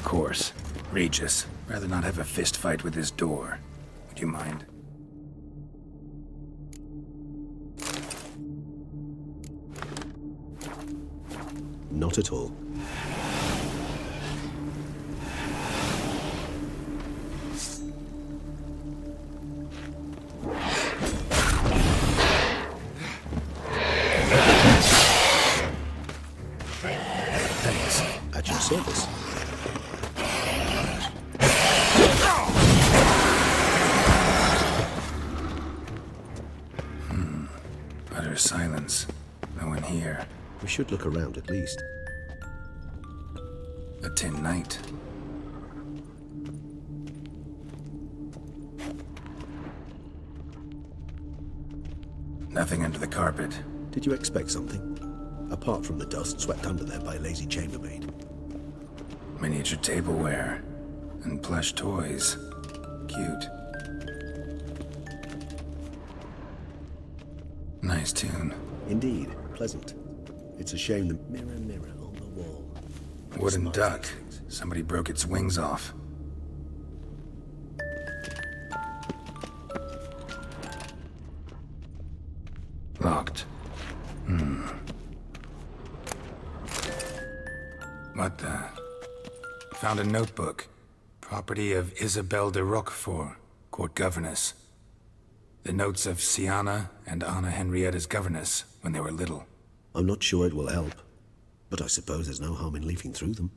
Of course. Regis. Rather not have a fist fight with his door. Would you mind? Not at all. Thanks. At your service. Utter silence. No one here. We should look around at least. A tin knight. Nothing under the carpet. Did you expect something? Apart from the dust swept under there by a lazy chambermaid. Miniature tableware. And plush toys. Cute. Nice tune. Indeed, pleasant. It's a shame the mirror, mirror on the wall. Wooden Smart duck. things. Somebody broke its wings off. Locked. What the? Found a notebook. Property of Isabelle de Roquefort, court governess. The notes of Siana and Anna Henrietta's governess when they were little. I'm not sure it will help, but I suppose there's no harm in leafing through them.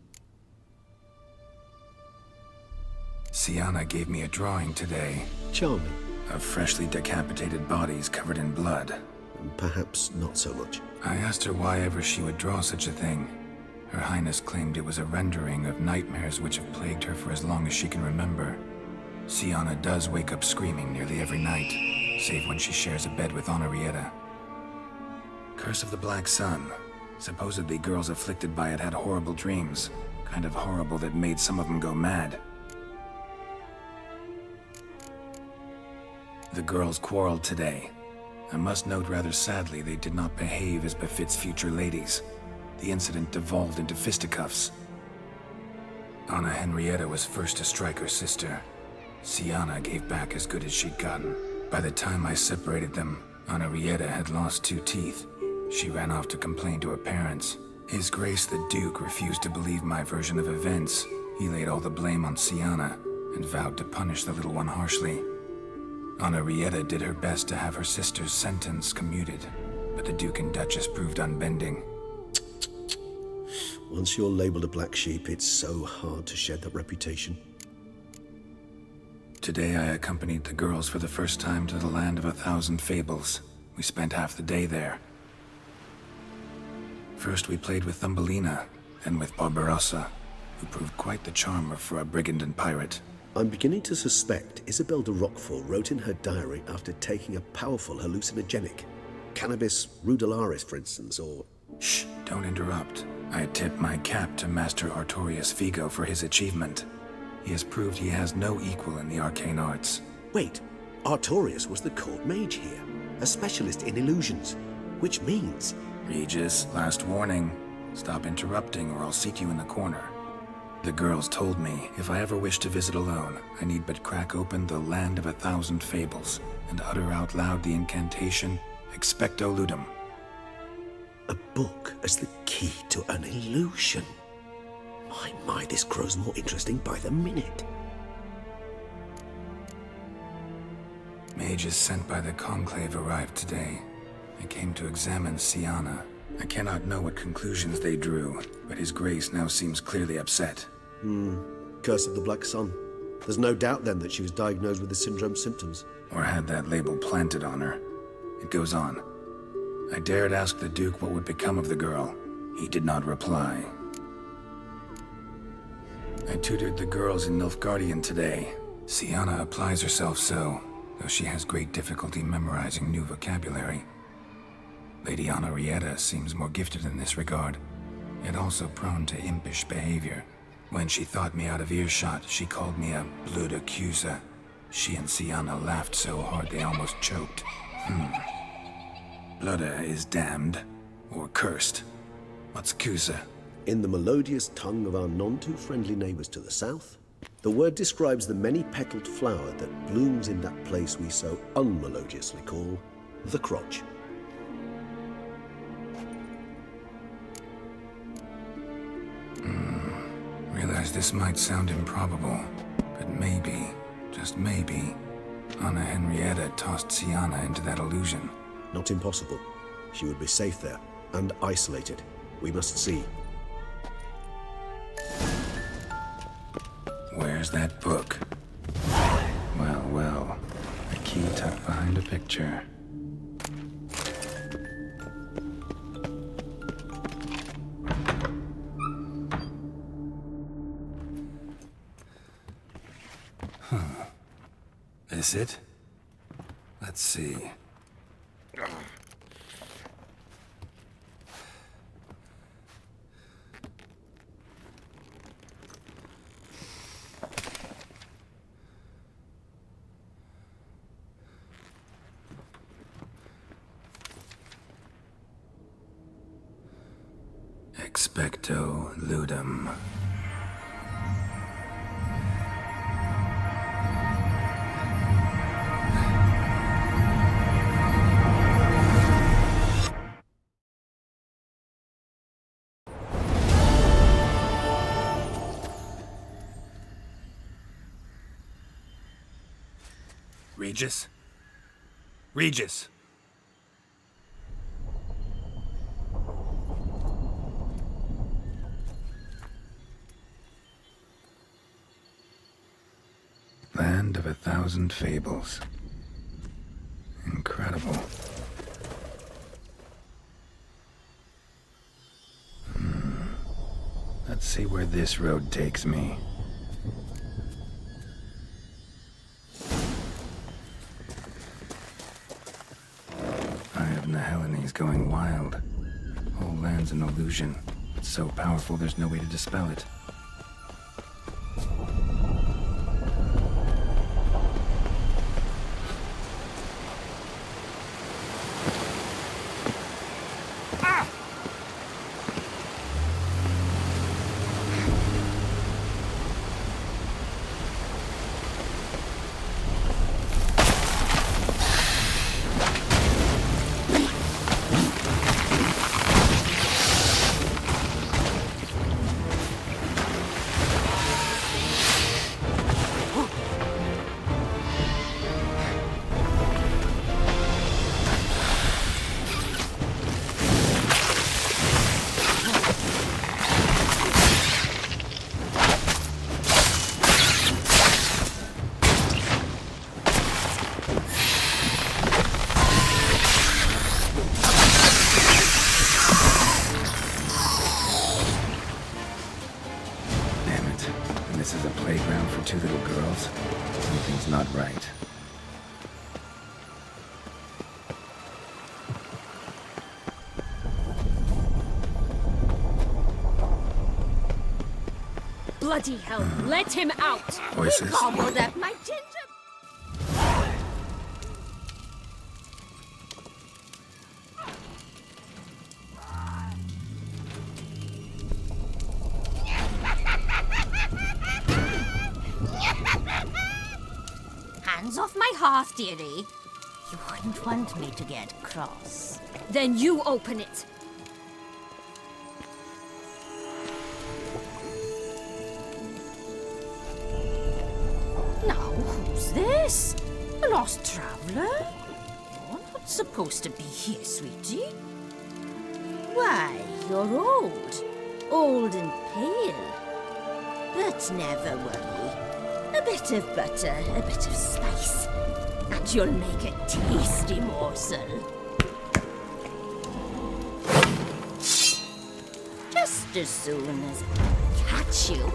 Siana gave me a drawing today Charming. of freshly decapitated bodies covered in blood. Perhaps not so much. I asked her why ever she would draw such a thing. Her Highness claimed it was a rendering of nightmares which have plagued her for as long as she can remember. Siana does wake up screaming nearly every night, save when she shares a bed with Henrietta. Curse of the Black Sun. Supposedly girls afflicted by it had horrible dreams. Kind of horrible that made some of them go mad. The girls quarreled today. I must note rather sadly they did not behave as befits future ladies. The incident devolved into fisticuffs. Anna Henrietta was first to strike her sister. Siana gave back as good as she'd gotten. By the time I separated them, Henrietta had lost 2 teeth. She ran off to complain to her parents. His Grace the Duke refused to believe my version of events. He laid all the blame on Siana and vowed to punish the little one harshly. Henrietta did her best to have her sister's sentence commuted, but the Duke and Duchess proved unbending. Once you're labeled a black sheep, it's so hard to shed that reputation. Today I accompanied the girls for the first time to the land of 1,000 fables. We spent half the day there. First we played with Thumbelina, then with Barbarossa, who proved quite the charmer for a brigand and pirate. I'm beginning to suspect Isabelle de Roquefort wrote in her diary after taking a powerful hallucinogenic. Cannabis rudelaris, for instance, or... Shh, don't interrupt. I tip my cap to Master Artorius Figo for his achievement. He has proved he has no equal in the arcane arts. Wait, Artorius was the court mage here, a specialist in illusions, which means... Regis, last warning. Stop interrupting or I'll seat you in the corner. The girls told me if I ever wish to visit alone, I need but crack open the land of 1,000 fables and utter out loud the incantation, Expecto Ludum. A book as the key to an illusion. My, this grows more interesting by the minute. Mages sent by the Conclave arrived today. They came to examine Siana. I cannot know what conclusions they drew, but His Grace now seems clearly upset. Curse of the Black Sun. There's no doubt then that she was diagnosed with the syndrome symptoms. Or had that label planted on her. It goes on. I dared ask the Duke what would become of the girl. He did not reply. I tutored the girls in Nilfgaardian today. Siana applies herself so, though she has great difficulty memorizing new vocabulary. Lady Henrietta seems more gifted in this regard, yet also prone to impish behavior. When she thought me out of earshot, she called me a blood accuser. She and Siana laughed so hard they almost choked. Blooda is damned, or cursed. What's accuser? In the melodious tongue of our none-too-friendly neighbours to the south, the word describes the many-petalled flower that blooms in that place we so unmelodiously call the crotch. Realize this might sound improbable, but maybe, just maybe, Anna Henrietta tossed Sienna into that illusion. Not impossible. She would be safe there, and isolated. We must see. Where's that book? Well, well, a key tucked behind a picture. This it? Let's see. Expecto ludum. Regis? Regis! Land of 1,000 fables. Incredible. Let's see where this road takes me. Eye of Nehelene going wild. Whole land's an illusion. It's so powerful there's no way to dispel it. This is a playground for two little girls. Something's not right. Bloody hell, let him out! Voices? Cobbled up my ginger... Hands off my hearth, dearie. You wouldn't want me to get cross. Then you open it. Now, who's this? A lost traveler? You're not supposed to be here, sweetie. Why, you're old. Old and pale. But never worry. A bit of butter, a bit of spice, and you'll make a tasty morsel. Just as soon as I catch you.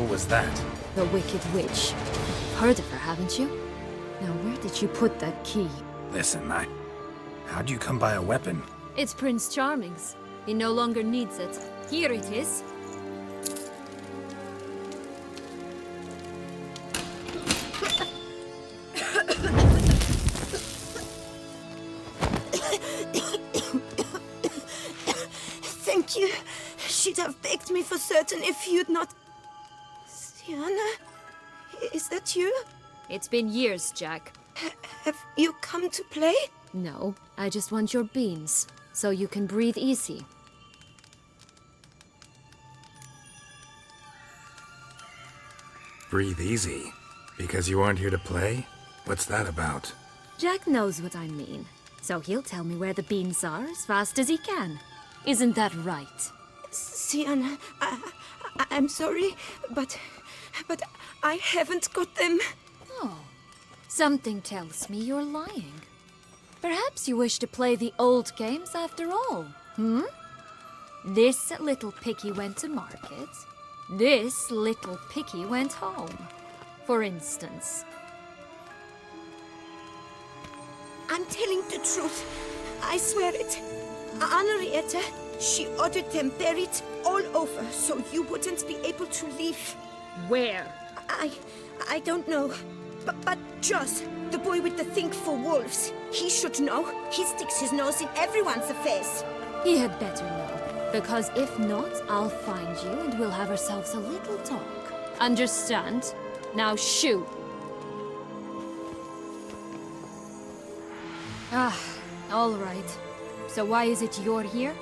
hell was that? The Wicked Witch. Heard of her, haven't you? Now, where did you put that key? Listen, how'd you come by a weapon? It's Prince Charming's. He no longer needs it. Here it is. Thank you. She'd have begged me for certain if you'd not... Sienna? Is that you? It's been years, Jack. Have you come to play? No, I just want your beans, so you can breathe easy. Breathe easy. Because you aren't here to play? What's that about? Jack knows what I mean, so he'll tell me where the beans are as fast as he can. Isn't that right? Sienna, I'm sorry, but I haven't got them. Oh, something tells me you're lying. Perhaps you wish to play the old games after all, hmm? This little piggy went to market. This little piggy went home, for instance. I'm telling the truth. I swear it. Henrietta, she ordered them buried all over so you wouldn't be able to leave. Where? I don't know. But Joss, the boy with the thing for wolves, he should know. He sticks his nose in everyone's affairs. He had better know, because if not, I'll find you and we'll have ourselves a little talk. Understand? Now shoo! Ah, all right. So why is it you're here?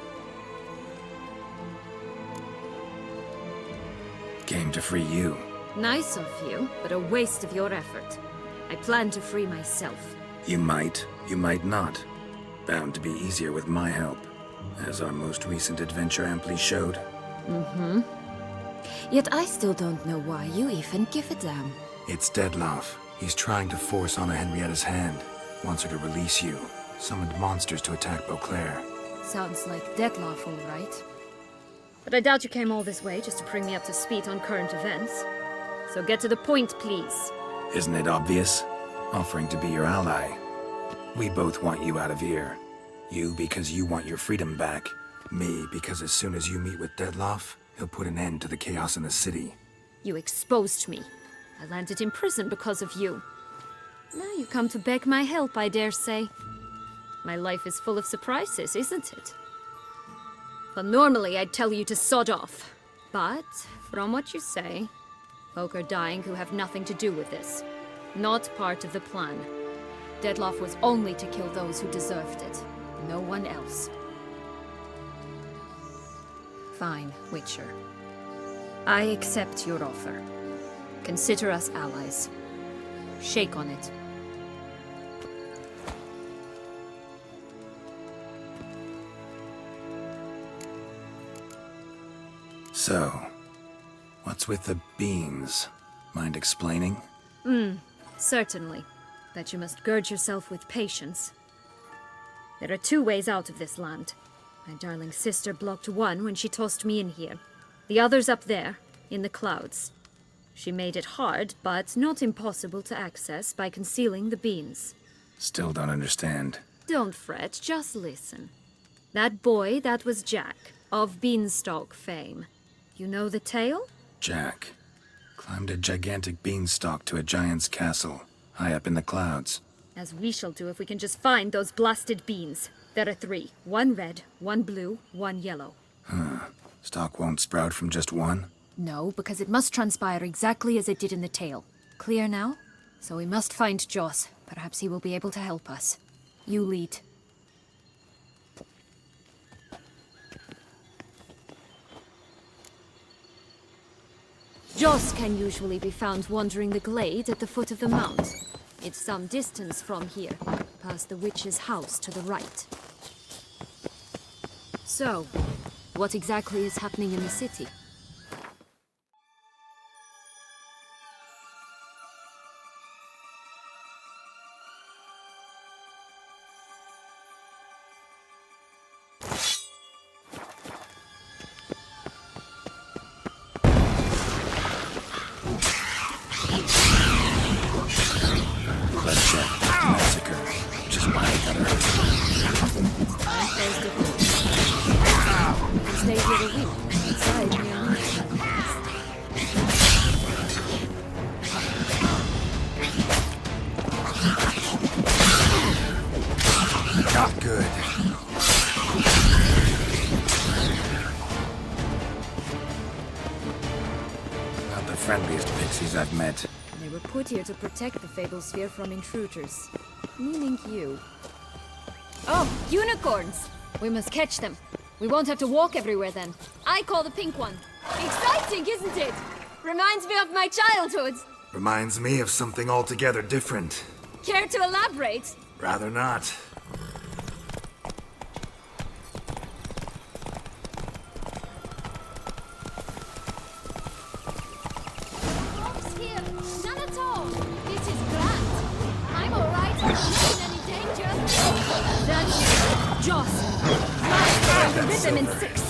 Came to free you. Nice of you, but a waste of your effort. I plan to free myself. You might not. Bound to be easier with my help, as our most recent adventure amply showed. Yet I still don't know why you even give a damn. It's Dettlaff. He's trying to force Anna Henrietta's hand. Wants her to release you. Summoned monsters to attack Beauclair. Sounds like Dettlaff, all right. But I doubt you came all this way just to bring me up to speed on current events. So get to the point, please. Isn't it obvious? Offering to be your ally. We both want you out of here. You because you want your freedom back. Me because as soon as you meet with Dettlaff, he'll put an end to the chaos in the city. You exposed me. I landed in prison because of you. Now you come to beg my help, I dare say. My life is full of surprises, isn't it? Well, normally I'd tell you to sod off. But, from what you say, folk are dying who have nothing to do with this. Not part of the plan. Dettlaff was only to kill those who deserved it. No one else. Fine, Witcher. I accept your offer. Consider us allies. Shake on it. So, what's with the beans? Mind explaining? Certainly. But you must gird yourself with patience. There are two ways out of this land. My darling sister blocked one when she tossed me in here. The other's up there, in the clouds. She made it hard, but not impossible to access by concealing the beans. Still don't understand. Don't fret, just listen. That boy, that was Jack, of Beanstalk fame. You know the tale? Jack climbed a gigantic beanstalk to a giant's castle, high up in the clouds. As we shall do if we can just find those blasted beans. There are 3. 1 red, 1 blue, 1 yellow. Stalk won't sprout from just one? No, because it must transpire exactly as it did in the tale. Clear now? So we must find Joss. Perhaps he will be able to help us. You lead. Joss can usually be found wandering the glade at the foot of the mount. It's some distance from here, past the witch's house to the right. So, what exactly is happening in the city? friendliest pixies I've met. They were put here to protect the Fable Sphere from intruders. Meaning you. Oh, unicorns! We must catch them. We won't have to walk everywhere then. I call the pink one. Exciting, isn't it? Reminds me of my childhood. Reminds me of something altogether different. Care to elaborate? Rather not. Folks here, none at all. This is grand. I'm alright. I'm not in any danger. That's it. Joss. Blast the rhythm in 6.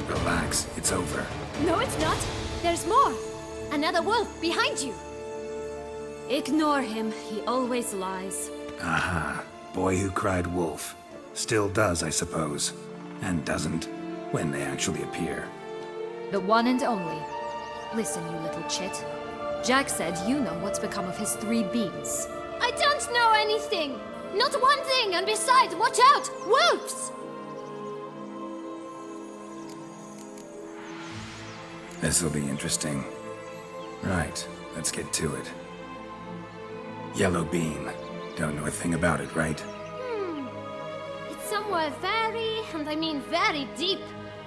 Relax, it's over. No, it's not. There's more. Another wolf behind you. Ignore him. He always lies. Aha. Boy who cried wolf. Still does, I suppose. And doesn't, when they actually appear. The one and only. Listen, you little chit. Jack said you know what's become of his 3 beans. I don't know anything! Not one thing, and besides, watch out! Wolves! This'll be interesting. Right, let's get to it. Yellow bean. Don't know a thing about it, right? It's somewhere very, and I mean very deep.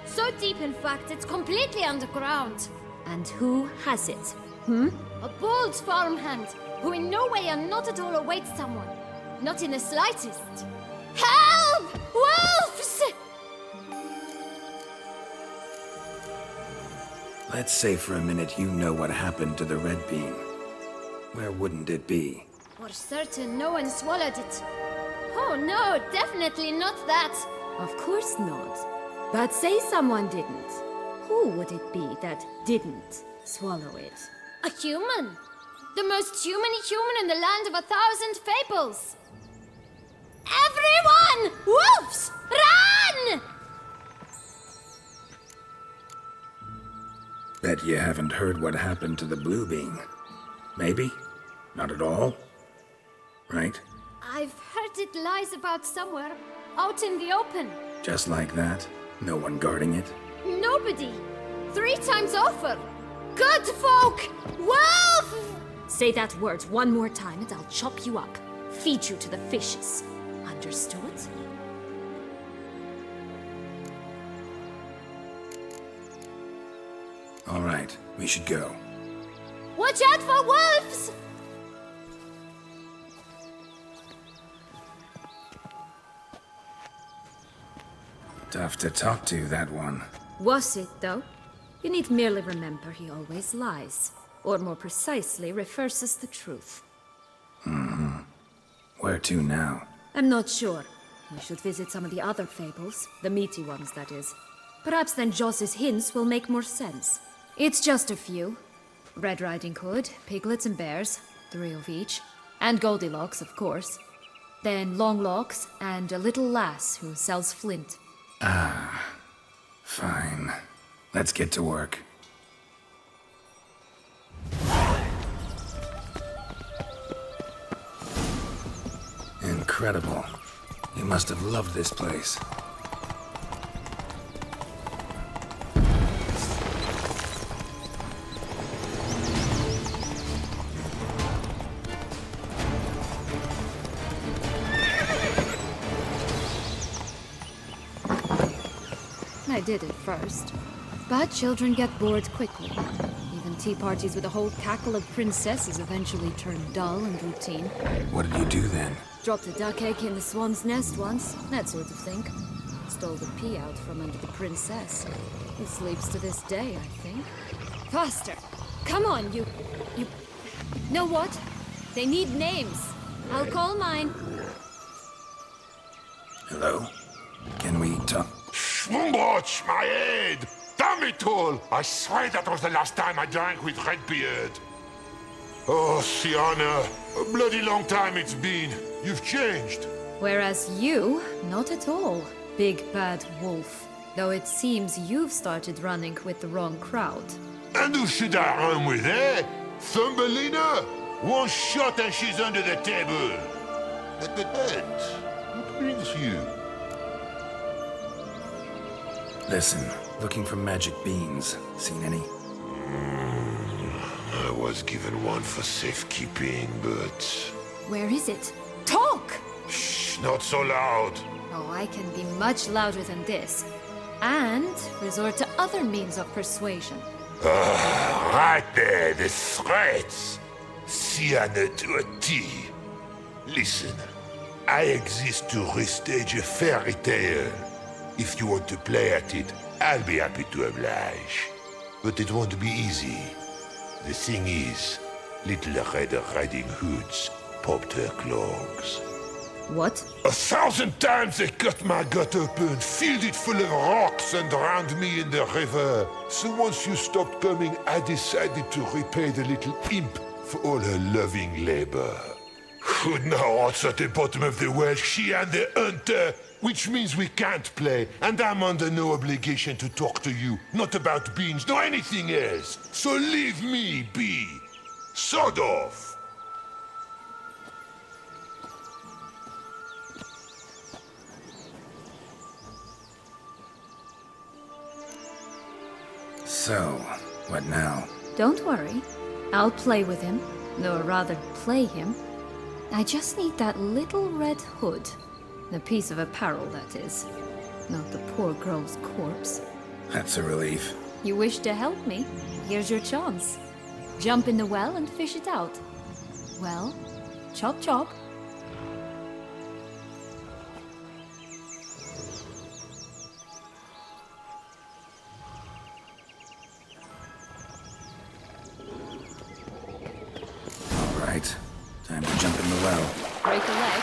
So deep, in fact, it's completely underground. And who has it? A bold farmhand, who in no way and not at all awaits someone. Not in the slightest. Help! Wolves! Let's say for a minute you know what happened to the red bean. Where wouldn't it be? For certain, no one swallowed it. Oh no, definitely not that. Of course not. But say someone didn't. Who would it be that didn't swallow it? A human. The most humany human in the land of 1,000 fables. Everyone! Wolves! Run! Bet you haven't heard what happened to the blue bean. Maybe? Not at all? Right? I've heard it lies about somewhere, out in the open. Just like that? No one guarding it? Nobody. 3 times over. Good folk! Wolf! Say that word one more time and I'll chop you up. Feed you to the fishes. Understood? All right, we should go. Watch out for wolves! Tough to talk to, that one. Was it, though? You need merely remember he always lies. Or more precisely, reverses the truth. Where to now? I'm not sure. We should visit some of the other fables. The meaty ones, that is. Perhaps then Joss's hints will make more sense. It's just a few. Red Riding Hood, piglets and bears, 3 of each. And Goldilocks, of course. Then Longlocks, and a little lass who sells flint. Fine. Let's get to work. Incredible. You must have loved this place. I did it first. But children get bored quickly. Even and tea parties with a whole cackle of princesses eventually turned dull and routine. What did you do then? Dropped a duck egg in the swan's nest once, that sort of thing. Stole the pea out from under the princess. He sleeps to this day, I think. Faster! Come on, you... Know what? They need names. I'll call mine. Hello? Can we talk? Schwumbroch, my head! Damn it all! I swear that was the last time I drank with Redbeard. Oh, Sienna, a bloody long time it's been. You've changed. Whereas you, not at all, big bad wolf. Though it seems you've started running with the wrong crowd. And who should I run with, eh? Thumbelina? One shot and she's under the table. But what brings you? Listen, looking for magic beans. Seen any? I was given one for safekeeping, but... Where is it? Talk! Shh, not so loud. Oh, I can be much louder than this. And resort to other means of persuasion. Right there, the threats. Sienna to a T. Listen, I exist to restage a fairy tale. If you want to play at it, I'll be happy to oblige. But it won't be easy. The thing is, Little Red Riding Hoods popped her clogs. What? 1,000 times they cut my gut open, filled it full of rocks and drowned me in the river. So once you stopped coming, I decided to repay the little imp for all her loving labor. Who now rots at the bottom of the well, she and the hunter, which means we can't play, and I'm under no obligation to talk to you, not about beans, nor anything else. So leave me be. Sod off. So, what now? Don't worry. I'll play with him. Or rather, play him. I just need that little red hood. The piece of apparel, that is. Not the poor girl's corpse. That's a relief. You wish to help me? Here's your chance. Jump in the well and fish it out. Well, chop chop. All right. Time to jump in the well. Break a leg.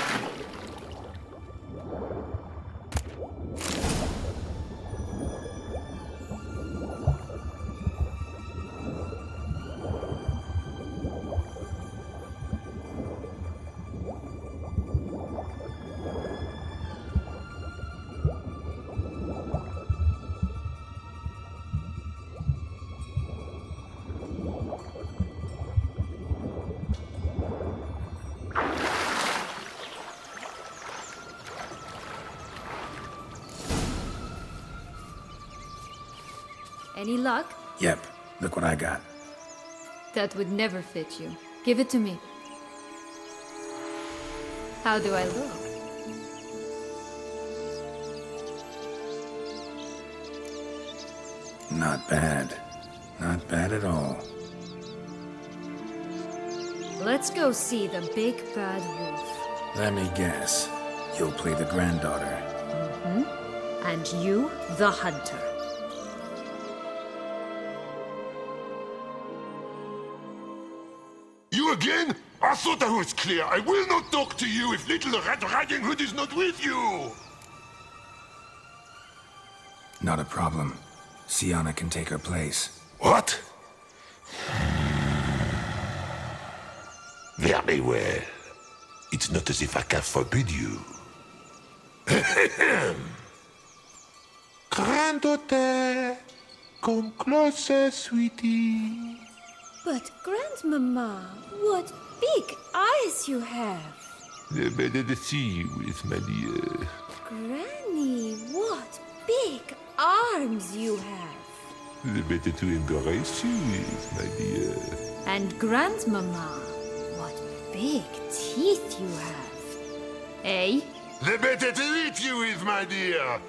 Any luck? Yep. Look what I got. That would never fit you. Give it to me. How do I look? Not bad. Not bad at all. Let's go see the big bad wolf. Let me guess. You'll play the granddaughter. And you, the hunter. You again? I thought I was clear. I will not talk to you if Little Red Riding Hood is not with you! Not a problem. Sienna can take her place. What? Very well. It's not as if I can forbid you. Granddaughter, come closer, sweetie. But, Grandmama, what big eyes you have. The better to see you with, my dear. Granny, what big arms you have. The better to embrace you with, my dear. And Grandmama, what big teeth you have. Eh? The better to eat you with, my dear.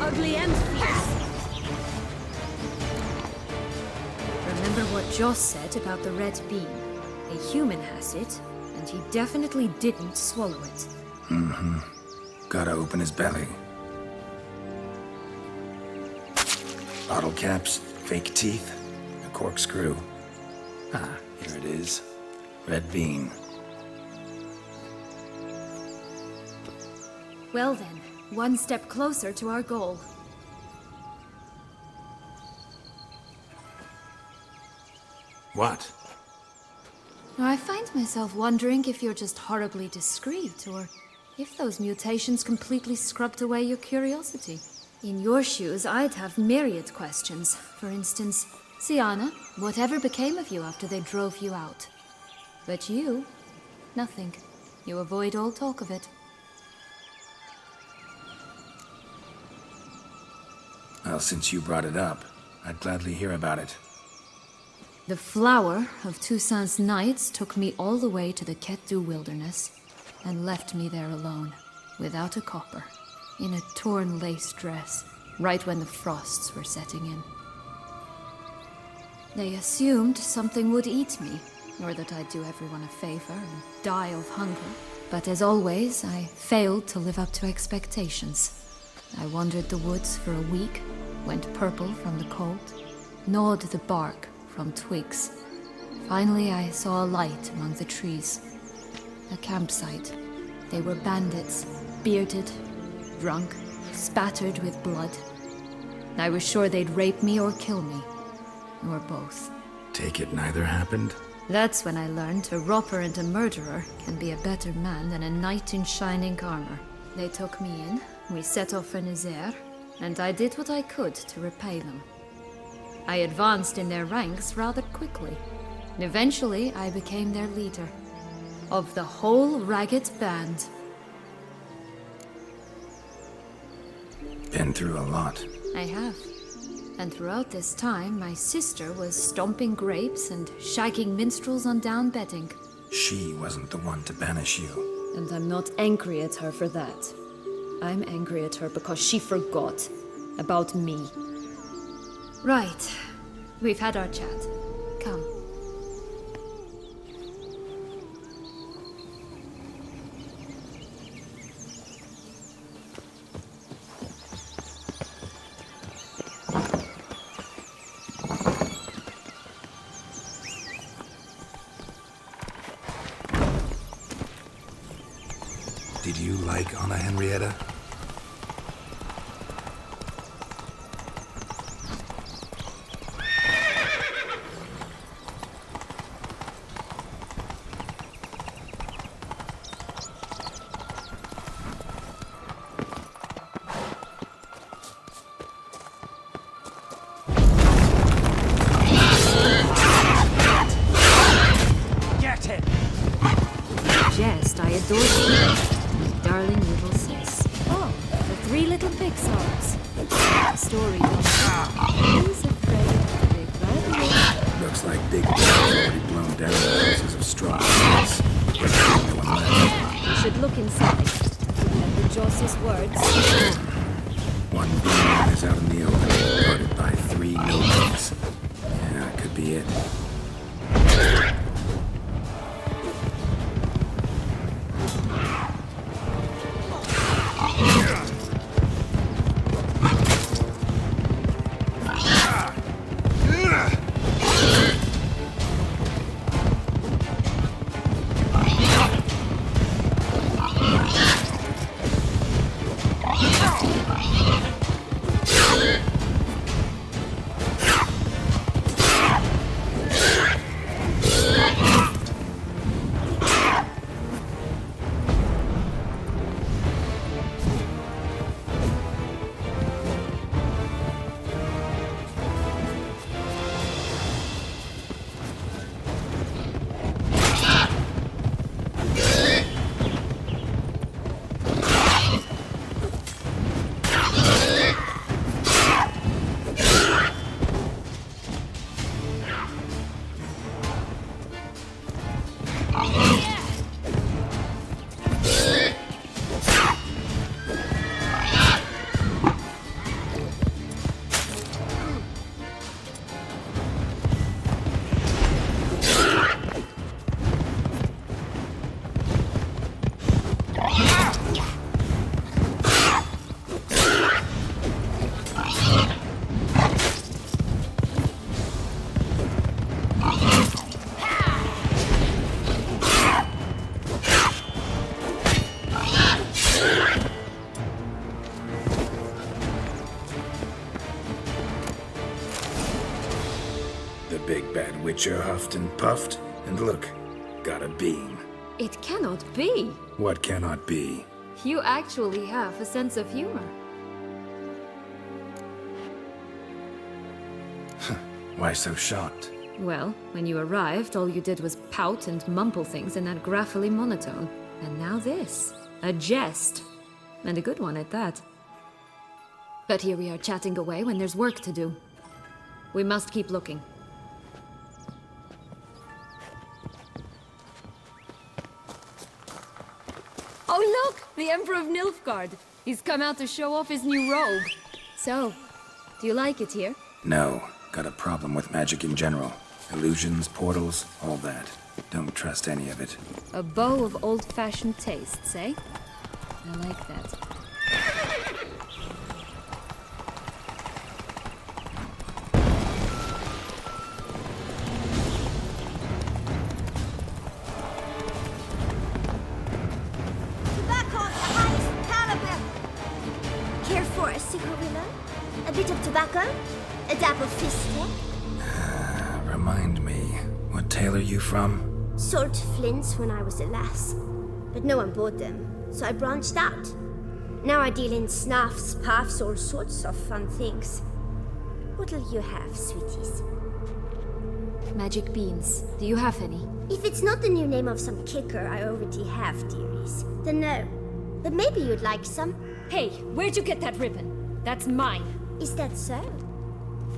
Ugly and fierce. Remember what Joss said about the red bean? A human has it, and he definitely didn't swallow it. Gotta open his belly. Bottle caps, fake teeth, a corkscrew. Ah, here it is. Red bean. Well then, one step closer to our goal. What? Now, I find myself wondering if you're just horribly discreet, or if those mutations completely scrubbed away your curiosity. In your shoes, I'd have myriad questions. For instance, Siana, whatever became of you after they drove you out? But you, nothing. You avoid all talk of it. Well, since you brought it up, I'd gladly hear about it. The flower of Toussaint's Knights took me all the way to the Ketdu wilderness and left me there alone, without a copper, in a torn lace dress, right when the frosts were setting in. They assumed something would eat me, or that I'd do everyone a favor and die of hunger. But as always, I failed to live up to expectations. I wandered the woods for a week, went purple from the cold, gnawed the bark from twigs. Finally, I saw a light among the trees. A campsite. They were bandits, bearded, drunk, spattered with blood. I was sure they'd rape me or kill me, or both. Take it neither happened? That's when I learned a robber and a murderer can be a better man than a knight in shining armor. They took me in, we set off for Nazaire, and I did what I could to repay them. I advanced in their ranks rather quickly. Eventually, I became their leader. Of the whole ragged band. Been through a lot. I have. And throughout this time, my sister was stomping grapes and shagging minstrels on down bedding. She wasn't the one to banish you. And I'm not angry at her for that. I'm angry at her because she forgot about me. Right. We've had our chat. Come. Did you like Anna Henrietta? Jest, I adore you. Darling little sis. Oh, the three little pig songs. The story goes. He's afraid of the big bad. Looks like Big Bill's already blown down the houses of straw. No one left. You should look inside. And the Joss's words. One blown is out in the open, guarded by 3 nobles. Yeah, that could be it. big bad witcher huffed and puffed, and look, got a beam. It cannot be. What cannot be? You actually have a sense of humor. Why so shocked? Well, when you arrived, all you did was pout and mumble things in that graphically monotone. And now this. A jest. And a good one at that. But here we are chatting away when there's work to do. We must keep looking. Oh look! The Emperor of Nilfgaard! He's come out to show off his new robe. So, do you like it here? No. Got a problem with magic in general. Illusions, portals, all that. Don't trust any of it. A bow of old-fashioned tastes, eh? I like that. Tobacco of the highest caliber. Care for a cigarillo? A bit of tobacco? A dab of fistic? Remind me, what tale are you from? Sold flints when I was a lass, but no one bought them, so I branched out. Now I deal in snuffs, puffs, all sorts of fun things. What'll you have, sweeties? Magic beans. Do you have any? If it's not the new name of some kicker I already have, dearies, then no. But maybe you'd like some. Hey, where'd you get that ribbon? That's mine. Is that so?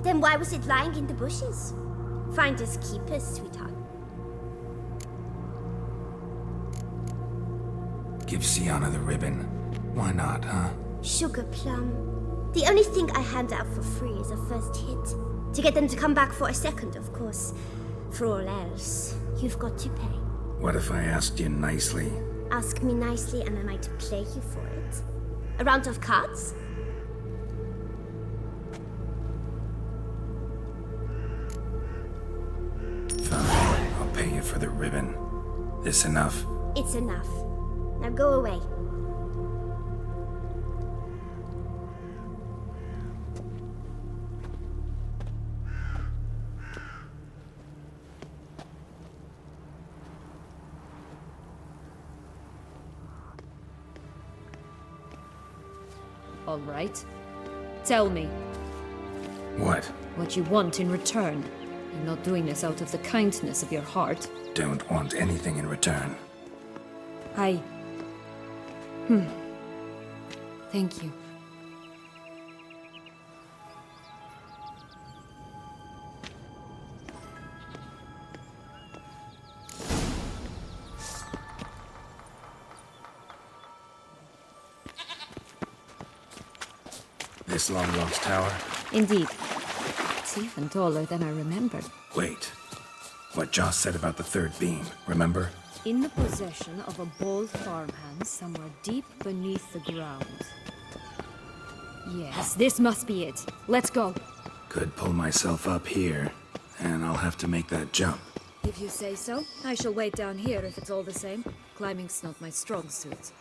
Then why was it lying in the bushes? Finders keepers, sweetheart. Give Sienna the ribbon. Why not, huh? Sugar plum. The only thing I hand out for free is a first hit. To get them to come back for a second, of course. For all else, you've got to pay. What if I asked you nicely? Ask me nicely and I might play you for it. A round of cards? Fine, I'll pay you for the ribbon. This enough? It's enough. Now go away. All right. Tell me What? what you want in return. You're not doing this out of the kindness of your heart. Don't want anything in return. Thank you. This long-lost tower? Indeed. It's even taller than I remembered. Wait. What Joss said about the third beam, remember? In the possession of a bold farmhand somewhere deep beneath the ground. Yes, this must be it. Let's go. Could pull myself up here, and I'll have to make that jump. If you say so, I shall wait down here if it's all the same. Climbing's not my strong suit.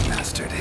Bastard.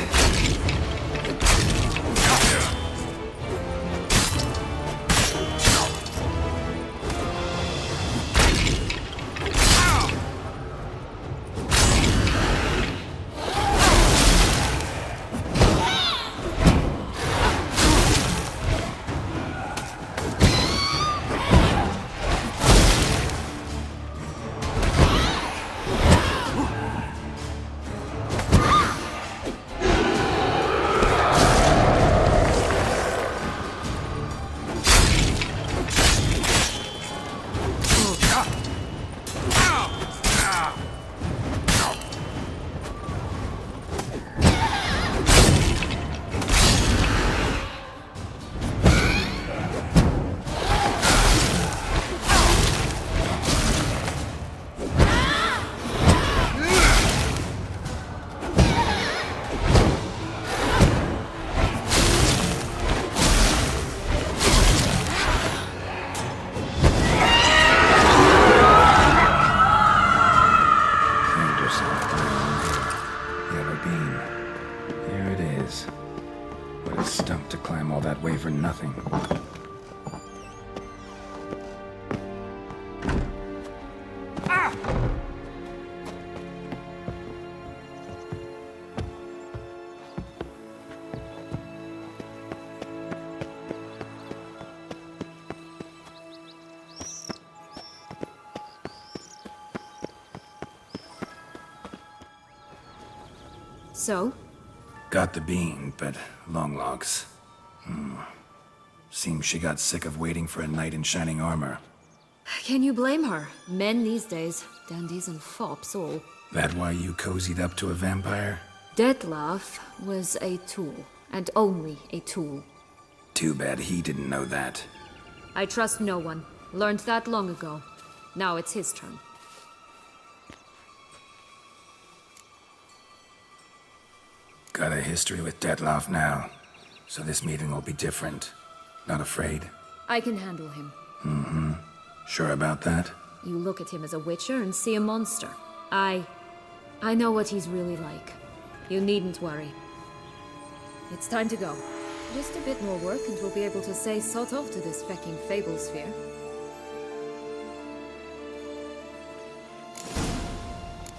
ravine. Here it is. What a stump to climb all that way for nothing. So? Got the bean, but long logs. Seems she got sick of waiting for a knight in shining armor. Can you blame her? Men these days, dandies and fops all. That why you cozied up to a vampire? Dettlaff was a tool, and only a tool. Too bad he didn't know that. I trust no one. Learned that long ago. Now it's his turn. Got a history with Dettlaff now, so this meeting will be different. Not afraid? I can handle him. Sure about that? You look at him as a witcher and see a monster. I know what he's really like. You needn't worry. It's time to go. Just a bit more work and we'll be able to say sod off to this fecking fable sphere.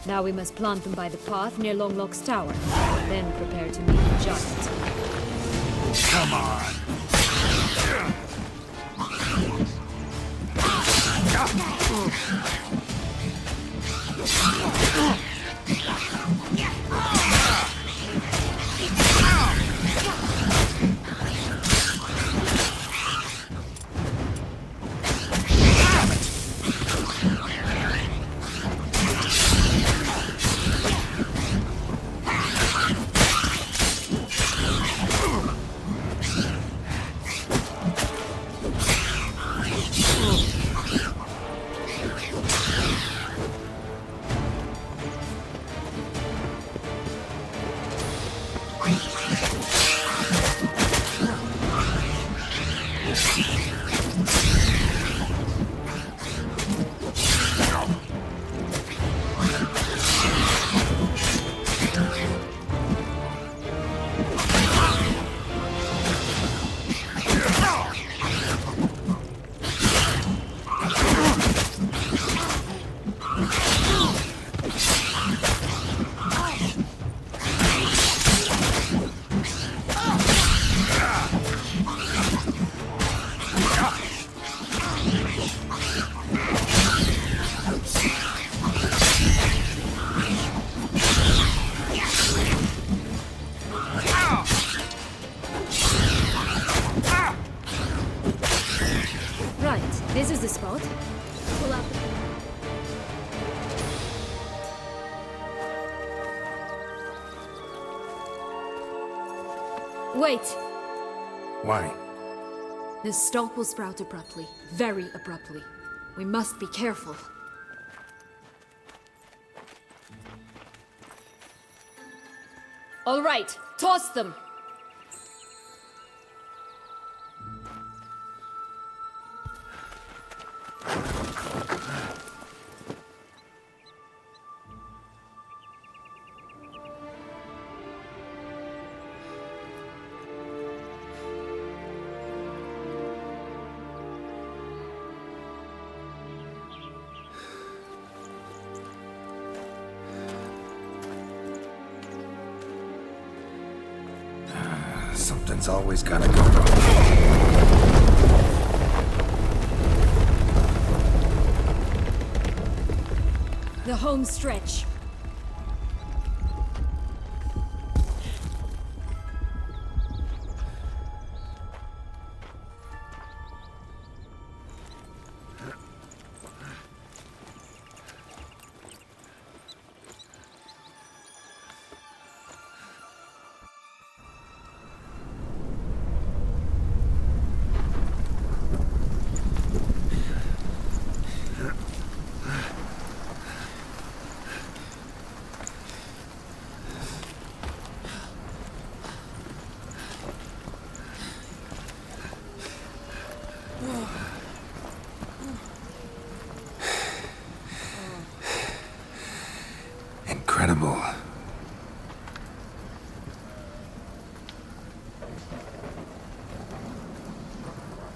Now we must plant them by the path near Longlock's tower. Then prepare to meet the giant. Come on! This is the spot. Pull up. Wait! Why? The stalk will sprout abruptly. Very abruptly. We must be careful. All right, toss them! Something's always gotta go wrong. The home stretch.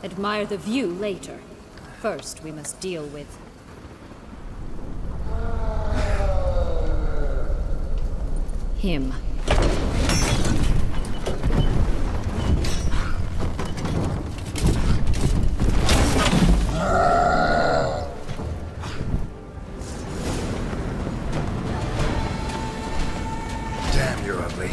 Admire the view later. First, we must deal with... him. Damn, you're ugly.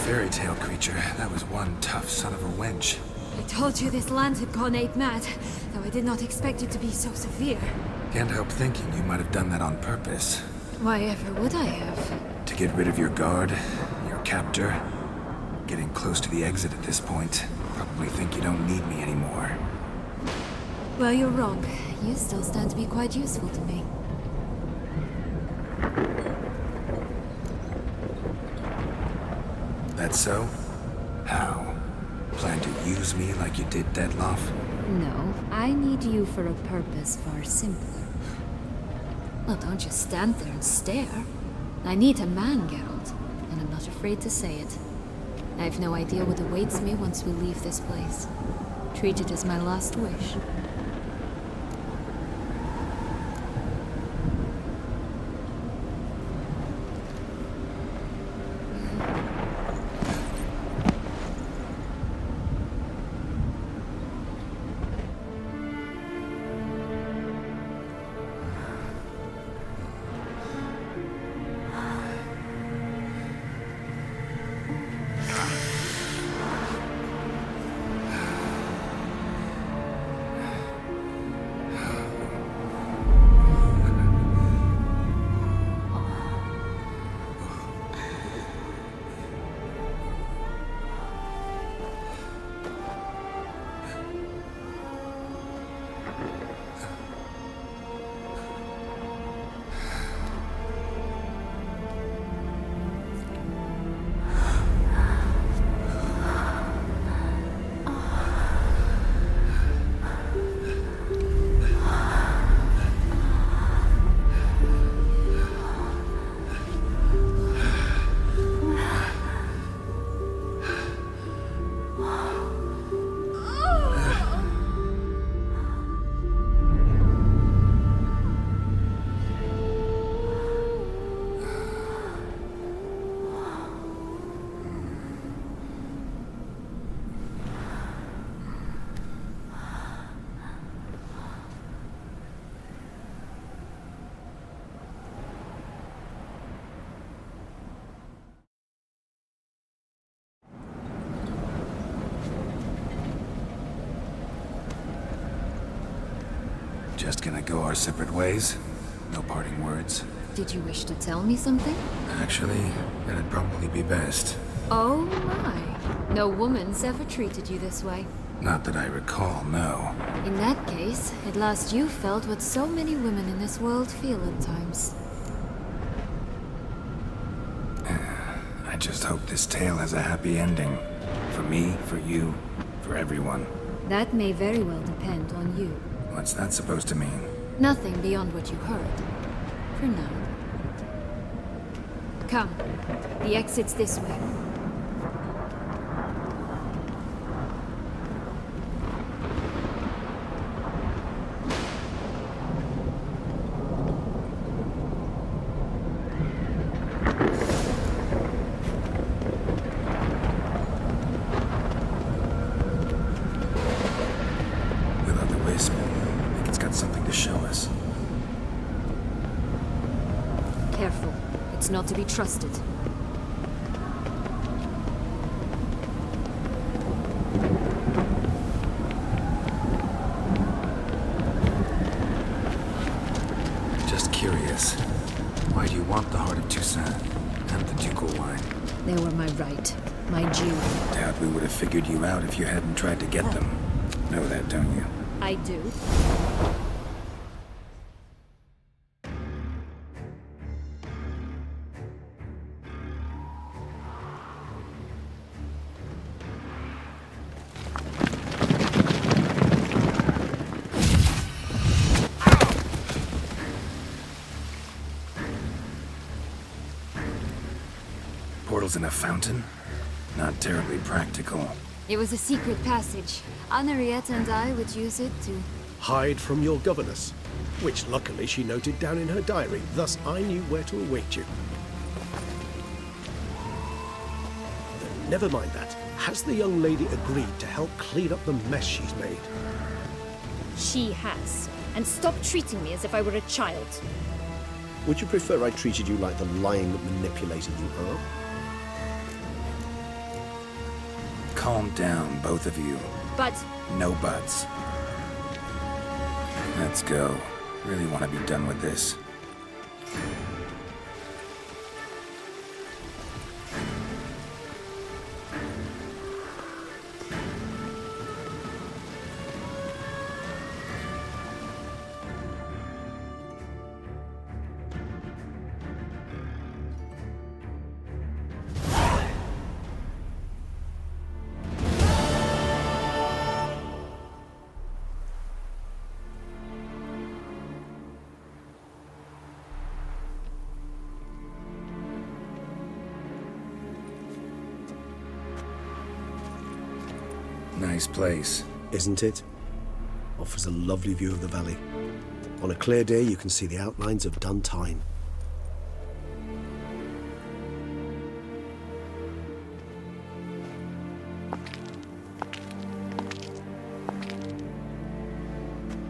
Fairy tale creature, that was one tough son of a wench. I told you this land had gone ape mad, though I did not expect it to be so severe. Can't help thinking you might have done that on purpose. Why ever would I have? To get rid of your guard, your captor. Getting close to the exit at this point. Probably think you don't need me anymore. Well, you're wrong. You still stand to be quite useful to me. That so? How? Plan to use me like you did Detloff? No, I need you for a purpose far simpler. Well, don't just stand there and stare. I need a man, Geralt, and I'm not afraid to say it. I have no idea what awaits me once we leave this place. Treat it as my last wish. just gonna go our separate ways? No parting words? Did you wish to tell me something? Actually, that'd probably be best. Oh my. No woman's ever treated you this way. Not that I recall, no. In that case, at last you felt what so many women in this world feel at times. I just hope this tale has a happy ending. For me, for you, for everyone. That may very well depend on you. What's that supposed to mean? Nothing beyond what you heard. For now. Come. The exit's this way. Will-o'-the-wisp. I think it's got something to show us. Careful. It's not to be trusted. Just curious. Why do you want the Heart of Toussaint and the Ducal wine? They were my right. My due. Doubt we would have figured you out if you hadn't tried to get them. Know that, don't you? I do. Portals in a fountain? Not terribly practical. It was a secret passage. Henriette and I would use it to... Hide from your governess, which luckily she noted down in her diary, thus I knew where to await you. But never mind that. Has the young lady agreed to help clean up the mess she's made? She has. And stop treating me as if I were a child. Would you prefer I treated you like the lying manipulator you are? Calm down, both of you. But... No buts. Let's go. Really want to be done with this. Nice place. Isn't it? Offers a lovely view of the valley. On a clear day, you can see the outlines of Duntine.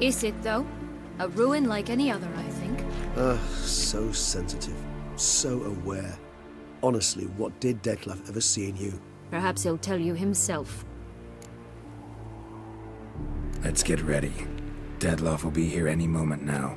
Is it, though? A ruin like any other, I think. So sensitive. So aware. Honestly, what did Dettlaff ever see in you? Perhaps he'll tell you himself. Let's get ready. Dettlaff will be here any moment now.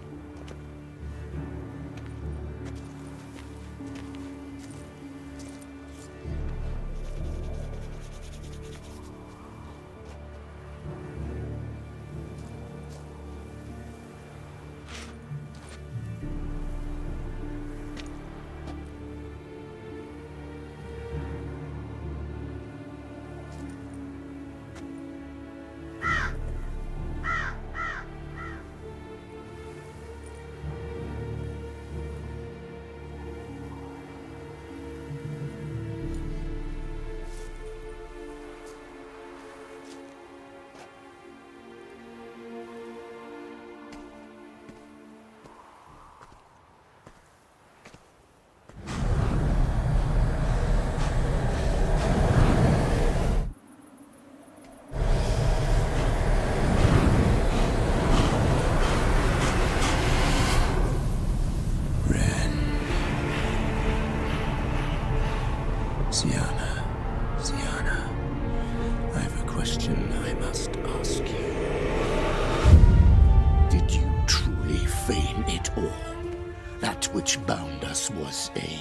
that which bound us was a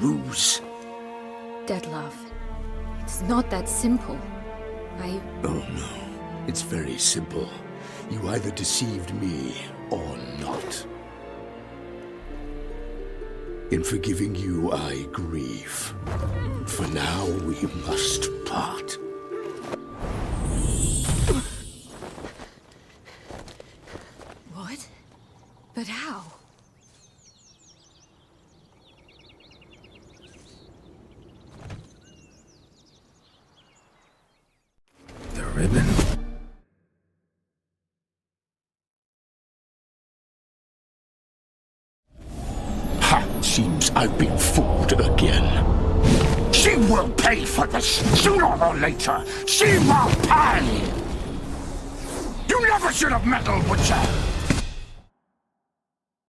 ruse. Deadlove, it's not that simple. Oh no, it's very simple. You either deceived me or not. In forgiving you, I grieve. For now, we must part. What? But how? The ribbon? Seems I've been fooled again. She will pay for this, sooner or later. She will pay! You never should have meddled with her!